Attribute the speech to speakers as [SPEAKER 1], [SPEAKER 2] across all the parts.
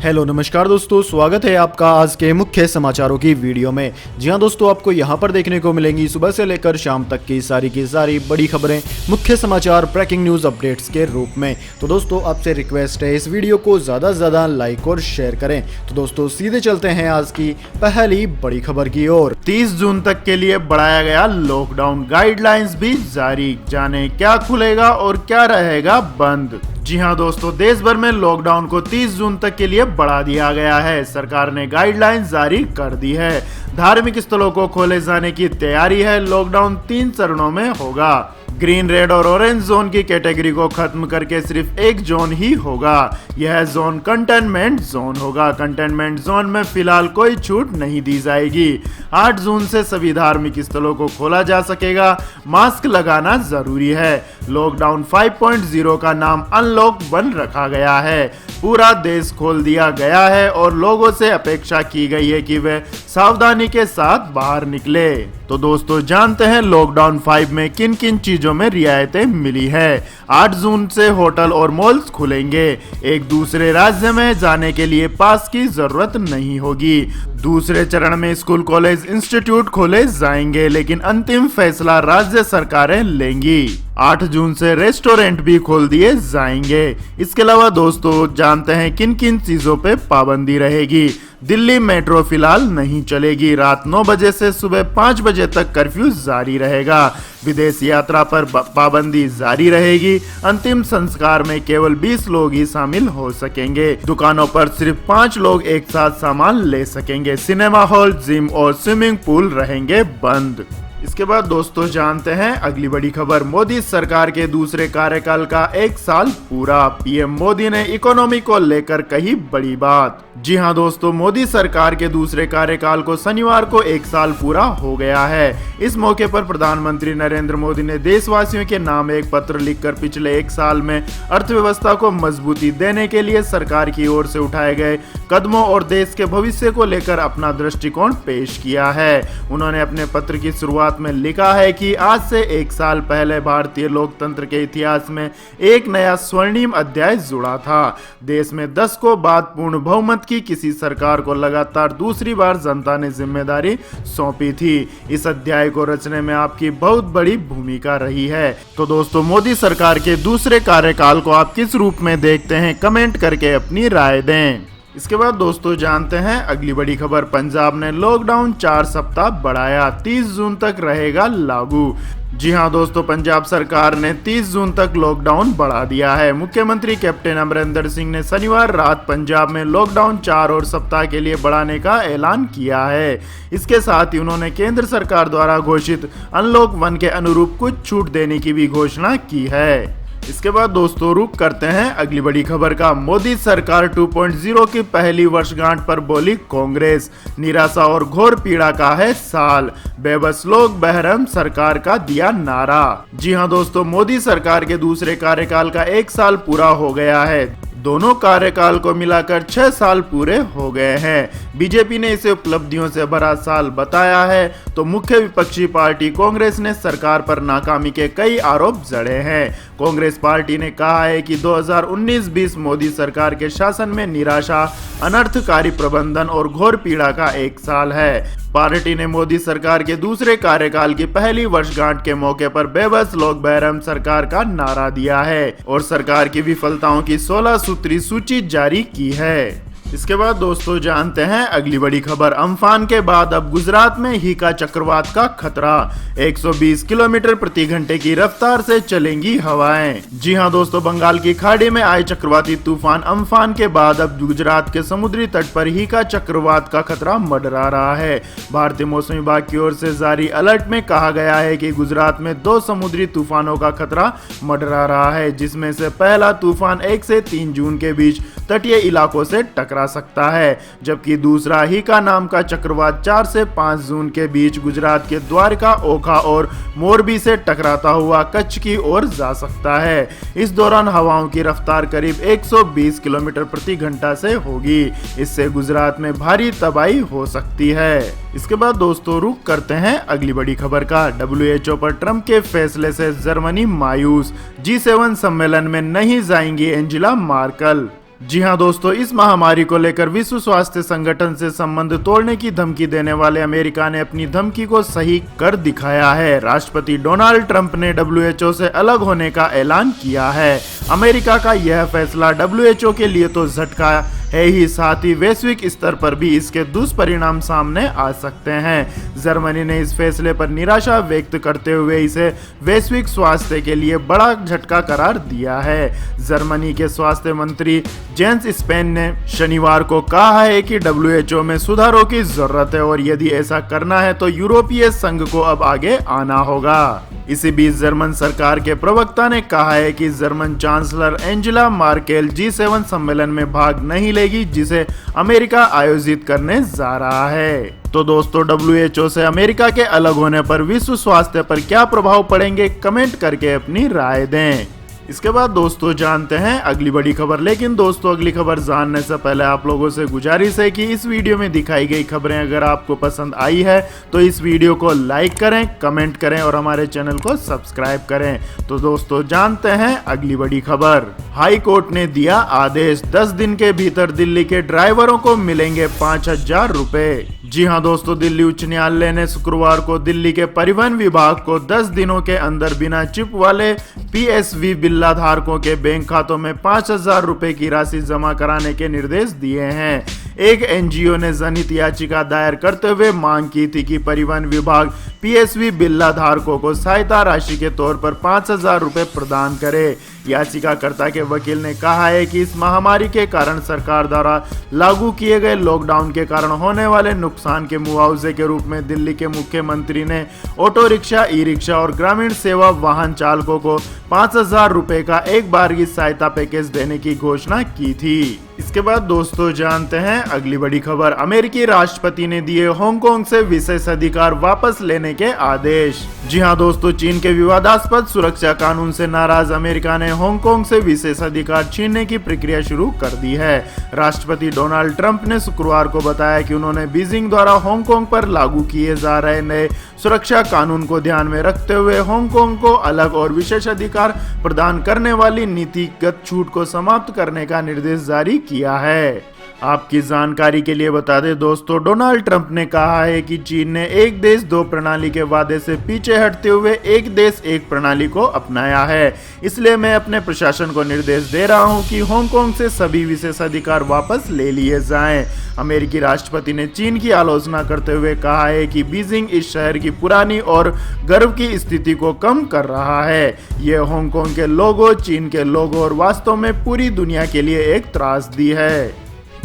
[SPEAKER 1] Hello नमस्कार दोस्तों, स्वागत है आपका आज के मुख्य समाचारों की वीडियो में। जी हां दोस्तों, आपको यहां पर देखने को मिलेंगी सुबह से लेकर शाम तक की सारी बड़ी खबरें, मुख्य समाचार, ब्रेकिंग न्यूज अपडेट्स के रूप में। तो दोस्तों आपसे रिक्वेस्ट है इस वीडियो को ज़्यादा से ज़्यादा लाइक और शेयर करें। तो दोस्तों सीधे चलते हैं आज की पहली बड़ी खबर की ओर।
[SPEAKER 2] 30 जून तक के लिए बढ़ाया गया लॉकडाउन, गाइडलाइंस भी जारी, जाने क्या खुलेगा और क्या रहेगा बंद। जी हां दोस्तों, देश भर में लॉकडाउन को 30 जून तक के लिए बढ़ा दिया गया है। सरकार ने गाइडलाइंस जारी कर दी है। धार्मिक स्थलों को खोले जाने की तैयारी है। लॉकडाउन 3 चरणों में होगा। ग्रीन, रेड और ऑरेंज जोन की कैटेगरी को खत्म करके सिर्फ एक जोन ही होगा। यह जोन कंटेनमेंट जोन होगा। कंटेनमेंट जोन में फिलहाल कोई छूट नहीं दी जाएगी। 8 जून से सभी धार्मिक स्थलों को खोला जा सकेगा। मास्क लगाना जरूरी है। लॉकडाउन 5.0 का नाम अनलॉक 1 रखा गया है। पूरा देश खोल दिया गया है और लोगों से अपेक्षा की गई है कि वे सावधानी के साथ बाहर निकले। तो दोस्तों जानते हैं लॉकडाउन 5 में किन किन चीजों में रियायतें मिली है। 8 जून से होटल और मॉल्स खुलेंगे। एक दूसरे राज्य में जाने के लिए पास की जरूरत नहीं होगी। दूसरे चरण में स्कूल, कॉलेज, इंस्टीट्यूट खोले जाएंगे, लेकिन अंतिम फैसला राज्य सरकारें लेंगी। 8 जून से रेस्टोरेंट भी खोल दिए जाएंगे। इसके अलावा दोस्तों जानते हैं किन किन चीजों पे पाबंदी रहेगी। दिल्ली मेट्रो फिलहाल नहीं चलेगी। रात 9 बजे से सुबह 5 बजे तक कर्फ्यू जारी रहेगा। विदेश यात्रा पर पाबंदी जारी रहेगी। अंतिम संस्कार में केवल 20 लोग ही शामिल हो सकेंगे। दुकानों पर सिर्फ 5 लोग एक साथ सामान ले सकेंगे। सिनेमा हॉल, जिम और स्विमिंग पूल रहेंगे बंद। इसके बाद दोस्तों जानते हैं अगली बड़ी खबर। मोदी सरकार के दूसरे कार्यकाल का 1 साल पूरा। पीएम मोदी ने इकोनॉमी को लेकर कही बड़ी बात। जी हां दोस्तों, मोदी सरकार के दूसरे कार्यकाल को शनिवार को 1 साल पूरा हो गया है। इस मौके पर प्रधानमंत्री नरेंद्र मोदी ने देशवासियों के नाम एक पत्र लिखकर पिछले 1 साल में अर्थव्यवस्था को मजबूती देने के लिए सरकार की ओर से उठाए गए कदमों और देश के भविष्य को लेकर अपना दृष्टिकोण पेश किया है। उन्होंने अपने पत्र की शुरुआत में लिखा है कि आज से 1 साल पहले भारतीय लोकतंत्र के इतिहास में एक नया स्वर्णिम अध्याय जुड़ा था। देश में 10 को बाद पूर्ण बहुमत की किसी सरकार को लगातार दूसरी बार जनता ने जिम्मेदारी सौंपी थी। इस अध्याय को रचने में आपकी बहुत बड़ी भूमिका रही है। तो दोस्तों मोदी सरकार के दूसरे कार्यकाल को आप किस रूप में देखते हैं, कमेंट करके अपनी राय दें। इसके बाद दोस्तों जानते हैं अगली बड़ी खबर। पंजाब ने लॉकडाउन 4 सप्ताह बढ़ाया, 30 जून तक रहेगा लागू। जी हां दोस्तों, पंजाब सरकार ने 30 जून तक लॉकडाउन बढ़ा दिया है। मुख्यमंत्री कैप्टन अमरिंदर सिंह ने शनिवार रात पंजाब में लॉकडाउन 4 और सप्ताह के लिए बढ़ाने का ऐलान किया है। इसके साथ ही उन्होंने केंद्र सरकार द्वारा घोषित अनलॉक 1 के अनुरूप कुछ छूट देने की भी घोषणा की है। इसके बाद दोस्तों रुक करते हैं अगली बड़ी खबर का। मोदी सरकार 2.0 की पहली वर्षगांठ पर बोली कांग्रेस, निराशा और घोर पीड़ा का है साल, बेबस लोग बहरम सरकार का दिया नारा। जी हां दोस्तों, मोदी सरकार के दूसरे कार्यकाल का 1 साल पूरा हो गया है। दोनों कार्यकाल को मिलाकर 6 साल पूरे हो गए हैं। बीजेपी ने इसे उपलब्धियों से भरा साल बताया है, तो मुख्य विपक्षी पार्टी कांग्रेस ने सरकार पर नाकामी के कई आरोप जड़े हैं। कांग्रेस पार्टी ने कहा है कि 2019-20 मोदी सरकार के शासन में निराशा, अनर्थकारी प्रबंधन और घोर पीड़ा का 1 साल है। पार्टी ने मोदी सरकार के दूसरे कार्यकाल की पहली वर्षगांठ के मौके पर बेबस लोग बहरम सरकार का नारा दिया है और सरकार की विफलताओं की 16 सूत्री सूची जारी की है। इसके बाद दोस्तों जानते हैं अगली बड़ी खबर। अम्फान के बाद अब गुजरात में हीका चक्रवात का खतरा, 120 किलोमीटर प्रति घंटे की रफ्तार से चलेंगी हवाएं। जी हां दोस्तों, बंगाल की खाड़ी में आए चक्रवाती तूफान अम्फान के बाद अब गुजरात के समुद्री तट पर हीका चक्रवात का खतरा मंडरा रहा है। भारतीय मौसम विभाग की ओर से जारी अलर्ट में कहा गया है कि गुजरात में 2 समुद्री तूफानों का खतरा मंडरा रहा है, जिसमें से पहला तूफान 1 से 3 जून के बीच तटीय इलाकों से टकरा सकता है, जबकि दूसरा हीका नाम का चक्रवात 4 से 5 जून के बीच गुजरात के द्वारका, ओखा और मोरबी से टकराता हुआ कच्छ की ओर जा सकता है। इस दौरान हवाओं की रफ्तार करीब 120 किलोमीटर प्रति घंटा से होगी। इससे गुजरात में भारी तबाही हो सकती है। इसके बाद दोस्तों रुक करते हैं अगली बड़ी खबर का। WHO पर ट्रंप के फैसले से जर्मनी मायूस, G7 सम्मेलन में नहीं जाएंगी एंजेला मार्केल। जी हाँ दोस्तों, इस महामारी को लेकर विश्व स्वास्थ्य संगठन से संबंध तोड़ने की धमकी देने वाले अमेरिका ने अपनी धमकी को सही कर दिखाया है। राष्ट्रपति डोनाल्ड ट्रंप ने WHO से अलग होने का ऐलान किया है। अमेरिका का यह फैसला WHO के लिए तो झटका है ही, साथ ही वैश्विक स्तर पर भी इसके दुष्परिणाम सामने आ सकते हैं। जर्मनी ने इस फैसले पर निराशा व्यक्त करते हुए इसे वैश्विक स्वास्थ्य के लिए बड़ा झटका करार दिया है। जर्मनी के स्वास्थ्य मंत्री जेंस स्पेन ने शनिवार को कहा है कि WHO में सुधारों की जरूरत है और यदि ऐसा करना है तो यूरोपीय संघ को अब आगे आना होगा। इसी बीच जर्मन सरकार के प्रवक्ता ने कहा है कि German chancellor Angela Merkel G7 सम्मेलन में भाग नहीं लेगी, जिसे अमेरिका आयोजित करने जा रहा है। तो दोस्तों, WHO से अमेरिका के अलग होने पर विश्व स्वास्थ्य पर क्या प्रभाव पड़ेंगे, कमेंट करके अपनी राय दें। इसके बाद दोस्तों जानते हैं अगली बड़ी खबर। लेकिन दोस्तों, अगली खबर जानने से पहले आप लोगों से गुजारिश है कि इस वीडियो में दिखाई गई खबरें अगर आपको पसंद आई है तो इस वीडियो को लाइक करें, कमेंट करें और हमारे चैनल को सब्सक्राइब करें। तो दोस्तों जानते हैं अगली बड़ी खबर। हाई कोर्ट ने दिया आदेश, 10 दिन के भीतर दिल्ली के ड्राइवरों को मिलेंगे 5,000 रुपए। जी हां दोस्तों, दिल्ली उच्च न्यायालय ने शुक्रवार को दिल्ली के परिवहन विभाग को 10 दिनों के अंदर बिना चिप वाले PSV बिल्ला धारकों के बैंक खातों में 5,000 रुपए की राशि जमा कराने के निर्देश दिए हैं। एक NGO ने जनहित याचिका दायर करते हुए मांग की थी कि परिवहन विभाग PSV बिल्ला धारकों को सहायता राशि के तौर पर 5,000 रुपए प्रदान करे। याचिकाकर्ता के वकील ने कहा है कि इस महामारी के कारण सरकार द्वारा लागू किए गए लॉकडाउन के कारण होने वाले नुकसान के मुआवजे के रूप में दिल्ली के मुख्यमंत्री ने ऑटो रिक्शा, ई रिक्शा और ग्रामीण सेवा वाहन चालकों को 5,000 रुपए का एक बार की सहायता पैकेज देने की घोषणा की थी। इसके बाद दोस्तों जानते हैं अगली बड़ी खबर। अमेरिकी राष्ट्रपति ने दिए हांगकांग से विशेष अधिकार वापस लेने के आदेश। जी हां दोस्तों, चीन के विवादास्पद सुरक्षा कानून से नाराज अमेरिका ने हांगकांग से विशेष अधिकार छीनने की प्रक्रिया शुरू कर दी है। राष्ट्रपति डोनाल्ड ट्रंप ने शुक्रवार को बताया कि उन्होंने बीजिंग द्वारा हांगकांग पर लागू किए जा रहे नए सुरक्षा कानून को ध्यान में रखते हुए हांगकांग को अलग और विशेष अधिकार प्रदान करने वाली नीतिगत छूट को समाप्त करने का निर्देश जारी किया है। आपकी जानकारी के लिए बता दें दोस्तों, डोनाल्ड ट्रंप ने कहा है कि चीन ने एक देश दो प्रणाली के वादे से पीछे हटते हुए एक देश एक प्रणाली को अपनाया है। इसलिए मैं अपने प्रशासन को निर्देश दे रहा हूं कि हांगकांग से सभी विशेष अधिकार वापस ले लिए जाएं। अमेरिकी राष्ट्रपति ने चीन की आलोचना करते हुए कहा है कि बीजिंग इस शहर की पुरानी और गर्व की स्थिति को कम कर रहा है। यह हांगकांग के लोगों, चीन के लोगों और वास्तव में पूरी दुनिया के लिए एक त्रासदी है।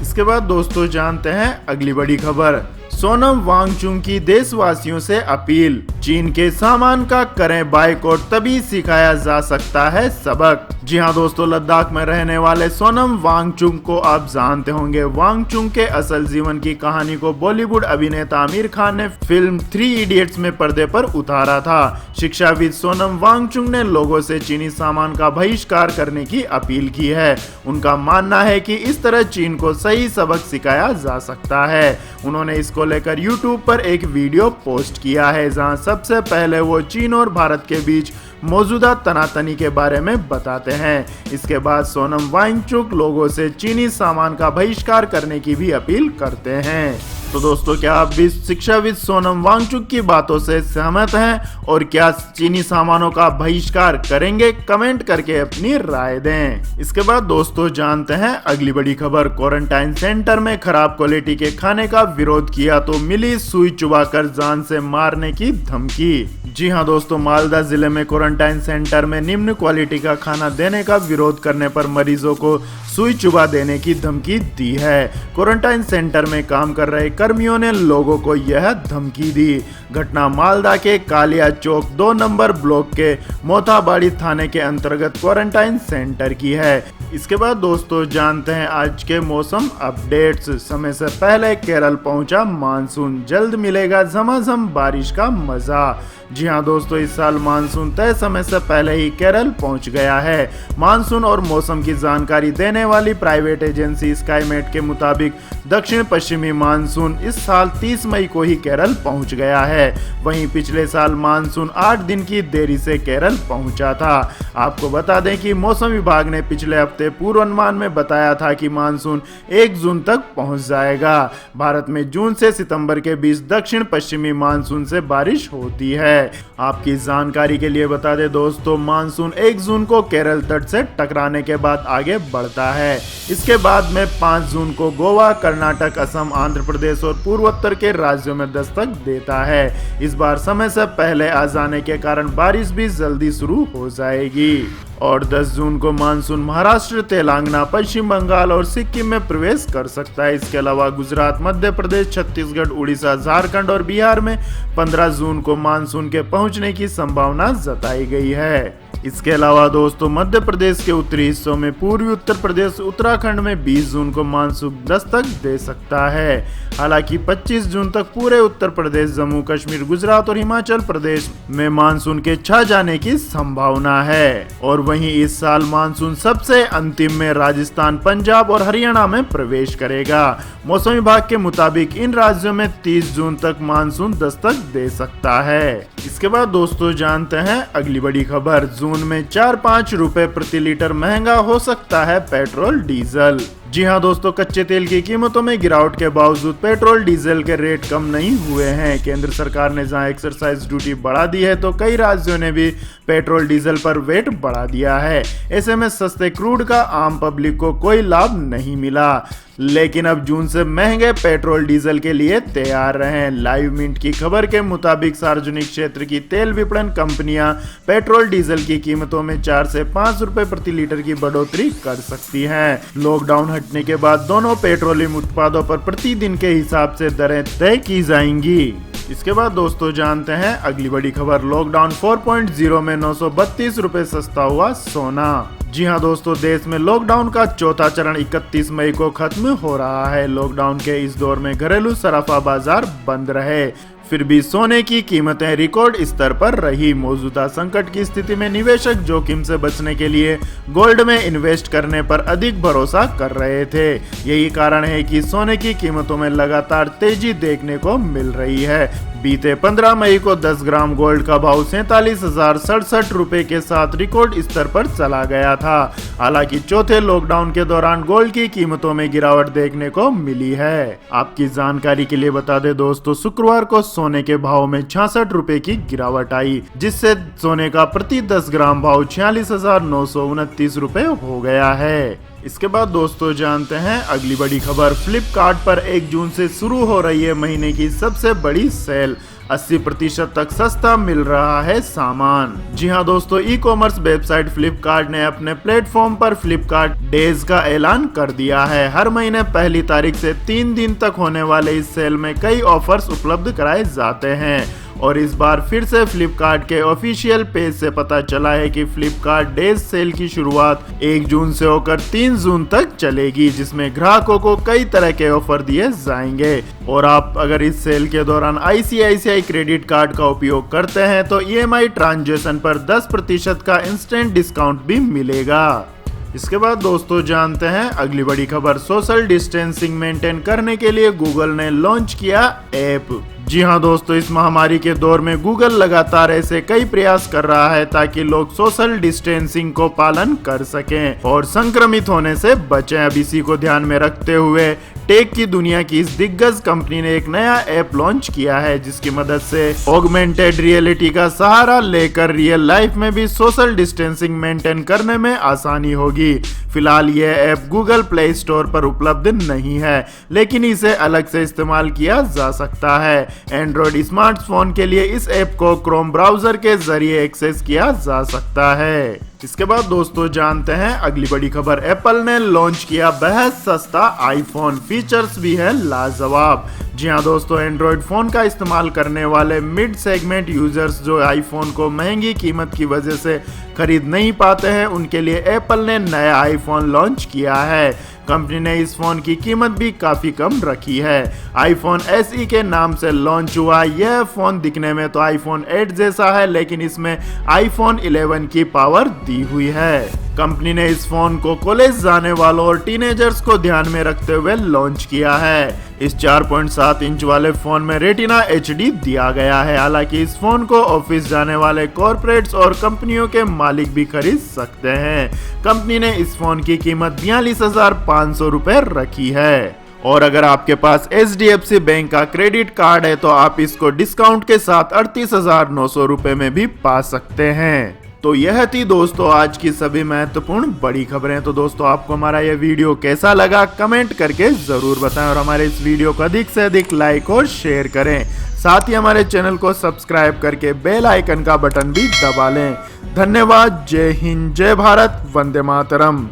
[SPEAKER 2] इसके बाद दोस्तों जानते हैं अगली बड़ी खबर। सोनम वांगचुक की देशवासियों से अपील, चीन के सामान का करें बायकॉट, तभी सिखाया जा सकता है सबक। जी हां दोस्तों, लद्दाख में रहने वाले सोनम वांगचुक को आप जानते होंगे। वांगचुक के असल जीवन की कहानी को बॉलीवुड अभिनेता आमिर खान ने फिल्म 3 इडियट्स में पर्दे पर उतारा था। शिक्षाविद सोनम वांगचुक ने लोगों से चीनी सामान का बहिष्कार करने की अपील की है। उनका मानना है कि इस तरह चीन को सही सबक सिखाया जा सकता है। उन्होंने इसको लेकर YouTube पर एक वीडियो पोस्ट किया है, जहां सबसे पहले वो चीन और भारत के बीच मौजूदा तनातनी के बारे में बताते हैं। इसके बाद सोनम वांगचुक लोगों से चीनी सामान का बहिष्कार करने की भी अपील करते हैं। तो दोस्तों, क्या आप भी शिक्षाविद सोनम वांगचुक की बातों से सहमत हैं और क्या चीनी सामानों का बहिष्कार करेंगे? कमेंट करके अपनी राय दें। इसके बाद दोस्तों जानते हैं अगली बड़ी खबर। क्वारंटाइन सेंटर में खराब क्वालिटी के खाने का विरोध किया तो मिली सुई चुबाकर जान से मारने की धमकी। जी हां दोस्तों, मालदा जिले में क्वारंटाइन सेंटर में निम्न क्वालिटी का खाना देने का विरोध करने पर मरीजों को सुई चुबा देने की धमकी दी है। क्वारंटाइन सेंटर में काम कर रहे कर्मियों ने लोगों को यह धमकी दी। घटना मालदा के कालिया चौक 2 नंबर ब्लॉक के मोथाबाड़ी थाने के अंतर्गत क्वारंटाइन सेंटर की है। इसके बाद दोस्तों जानते हैं आज के मौसम अपडेट्स। समय से पहले केरल पहुंचा मानसून, जल्द मिलेगा झमाझम बारिश का मजा। जी हां दोस्तों, इस साल मानसून तय समय से पहले ही केरल पहुंच गया है। मानसून और मौसम की जानकारी देने वाली प्राइवेट एजेंसी स्काईमेट के मुताबिक दक्षिण पश्चिमी मानसून इस साल 30 मई को ही केरल पहुंच गया है। वहीं पिछले साल मानसून 8 दिन की देरी से केरल पहुंचा था। आपको बता दें कि मौसम विभाग ने पिछले हफ्ते चलते पूर्वानुमान में बताया था कि मानसून 1 जून तक पहुंच जाएगा। भारत में जून से सितंबर के बीच दक्षिण पश्चिमी मानसून से बारिश होती है। आपकी जानकारी के लिए बता दें दोस्तों, मानसून 1 जून को केरल तट से टकराने के बाद आगे बढ़ता है। इसके बाद में 5 जून को गोवा, कर्नाटक, असम, आंध्र प्रदेश और पूर्वोत्तर के राज्यों में दस्तक देता है। इस बार समय से पहले आ जाने के कारण बारिश भी जल्दी शुरू हो जाएगी। और 10 जून को मानसून महाराष्ट्र, तेलंगाना, पश्चिम बंगाल और सिक्किम में प्रवेश कर सकता है। इसके अलावा गुजरात, मध्य प्रदेश, छत्तीसगढ़, उड़ीसा, झारखंड और बिहार में 15 जून को मानसून के पहुंचने की संभावना जताई गई है। इसके अलावा दोस्तों, मध्य प्रदेश के उत्तरी हिस्सों में, पूर्वी उत्तर प्रदेश, उत्तराखंड में 20 जून को मानसून दस्तक दे सकता है। हालांकि 25 जून तक पूरे उत्तर प्रदेश, जम्मू कश्मीर, गुजरात और हिमाचल प्रदेश में मानसून के छा जाने की संभावना है। और वहीं इस साल मानसून सबसे अंतिम में राजस्थान, पंजाब और हरियाणा में प्रवेश करेगा। मौसम विभाग के मुताबिक इन राज्यों में 30 जून तक मानसून दस्तक दे सकता है। इसके बाद दोस्तों जानते हैं अगली बड़ी खबर। जून में 4-5 रुपए प्रति लीटर महंगा हो सकता है पेट्रोल डीजल। जी हां दोस्तों, कच्चे तेल की कीमतों में गिरावट के बावजूद पेट्रोल डीजल के रेट कम नहीं हुए हैं। केंद्र सरकार ने जहां एक्साइज ड्यूटी बढ़ा दी है, तो कई राज्यों ने भी पेट्रोल डीजल पर वेट बढ़ा दिया है। ऐसे में सस्ते क्रूड का आम पब्लिक को कोई लाभ नहीं मिला, लेकिन अब जून से महंगे पेट्रोल डीजल के लिए तैयार रहें। लाइव मिंट की खबर के मुताबिक सार्वजनिक क्षेत्र की तेल विपणन कंपनियां पेट्रोल डीजल की कीमतों में 4 से 5 रुपए प्रति लीटर की बढ़ोतरी कर सकती हैं। लॉकडाउन हटने के बाद दोनों पेट्रोलियम उत्पादों पर प्रतिदिन के हिसाब से दरें तय की जाएंगी। इसके बाद दोस्तों जानते हैं अगली बड़ी खबर। लॉकडाउन 4.0 में 932 रुपए सस्ता हुआ सोना। जी हां दोस्तों, देश में लॉकडाउन का चौथा चरण 31 मई को खत्म हो रहा है। लॉकडाउन के इस दौर में घरेलू सराफा बाजार बंद रहे, फिर भी सोने की कीमतें रिकॉर्ड स्तर पर रही। मौजूदा संकट की स्थिति में निवेशक जोखिम से बचने के लिए गोल्ड में इन्वेस्ट करने पर अधिक भरोसा कर रहे थे। यही कारण है कि सोने की कीमतों में लगातार तेजी देखने को मिल रही है। बीते 15 मई को 10 ग्राम गोल्ड का भाव 47,067 रुपए के साथ रिकॉर्ड स्तर पर चला गया था। हालांकि चौथे लॉकडाउन के दौरान गोल्ड की कीमतों में गिरावट देखने को मिली है। आपकी जानकारी के लिए बता दें दोस्तों, शुक्रवार को सोने के भाव में 66 रुपए की गिरावट आई, जिससे सोने का प्रति 10 ग्राम भाव 46,929 रुपए हो गया है। इसके बाद दोस्तों जानते हैं अगली बड़ी खबर। फ्लिपकार्ट पर 1 जून से शुरू हो रही है महीने की सबसे बड़ी सेल। 80% तक सस्ता मिल रहा है सामान। जी हां दोस्तों, ई कॉमर्स वेबसाइट फ्लिपकार्ट ने अपने प्लेटफॉर्म पर फ्लिपकार्ट डेज का ऐलान कर दिया है। हर महीने पहली तारीख से 3 दिन तक होने वाले इस सेल में कई ऑफर्स उपलब्ध कराए जाते हैं। और इस बार फिर से फ्लिपकार्ट के ऑफिशियल पेज से पता चला है कि फ्लिपकार्ट डेज सेल की शुरुआत 1 जून से होकर 3 जून तक चलेगी, जिसमें ग्राहकों को कई तरह के ऑफर दिए जाएंगे। और आप अगर इस सेल के दौरान ICICI क्रेडिट कार्ड का उपयोग करते हैं तो EMI ट्रांजैक्शन पर 10% का इंस्टेंट डिस्काउंट भी मिलेगा। इसके बाद दोस्तों जानते हैं अगली बड़ी खबर। सोशल डिस्टेंसिंग मेंटेन करने के लिए गूगल ने लॉन्च किया ऐप। जी हां दोस्तों, इस महामारी के दौर में गूगल लगातार ऐसे कई प्रयास कर रहा है ताकि लोग सोशल डिस्टेंसिंग को पालन कर सकें और संक्रमित होने से बचें। अब इसी को ध्यान में रखते हुए टेक की दुनिया की इस दिग्गज कंपनी ने एक नया ऐप लॉन्च किया है, जिसकी मदद से ऑगमेंटेड रियलिटी का सहारा लेकर रियल लाइफ में भी सोशल डिस्टेंसिंग मेंटेन करने में आसानी होगी। फिलहाल यह ऐप गूगल प्ले स्टोर पर उपलब्ध नहीं है, लेकिन इसे अलग से इस्तेमाल किया जा सकता है। एंड्रॉइड स्मार्टफोन के लिए इस ऐप को क्रोम ब्राउजर के जरिए एक्सेस किया जा सकता है। इसके बाद दोस्तों जानते हैं अगली बड़ी खबर। एप्पल ने लॉन्च किया बेहद सस्ता आईफोन, फीचर्स भी है लाजवाब। जी हां दोस्तों, एंड्रॉइड फोन का इस्तेमाल करने वाले मिड सेगमेंट यूजर्स जो आईफोन को महंगी कीमत की वजह से खरीद नहीं पाते हैं, उनके लिए एप्पल ने नया आईफोन लॉन्च किया है। कंपनी ने इस फोन की कीमत भी काफी कम रखी है। आईफोन SE के नाम से लॉन्च हुआ यह फोन दिखने में तो आईफोन 8 जैसा है, लेकिन इसमें आईफोन 11 की पावर दी हुई है। कंपनी ने इस फोन को कॉलेज जाने वालों और टीनेजर्स को ध्यान में रखते हुए लॉन्च किया है। इस 4.7 इंच वाले फोन में रेटिना HD दिया गया है। हालांकि इस फोन को ऑफिस जाने वाले कॉर्पोरेट्स और कंपनियों के मालिक भी खरीद सकते हैं। कंपनी ने इस फोन की कीमत 42,500 रुपए रखी है। और अगर आपके पास HDFC बैंक का क्रेडिट कार्ड है तो आप इसको डिस्काउंट के साथ 38,900 रुपए में भी पा सकते हैं। तो यह थी दोस्तों आज की सभी महत्वपूर्ण बड़ी खबरें। तो दोस्तों आपको हमारा यह वीडियो कैसा लगा कमेंट करके जरूर बताएं और हमारे इस वीडियो को अधिक से अधिक लाइक और शेयर करें। साथ ही हमारे चैनल को सब्सक्राइब करके बेल आइकन का बटन भी दबा लें। धन्यवाद। जय हिंद, जय भारत, वंदे मातरम।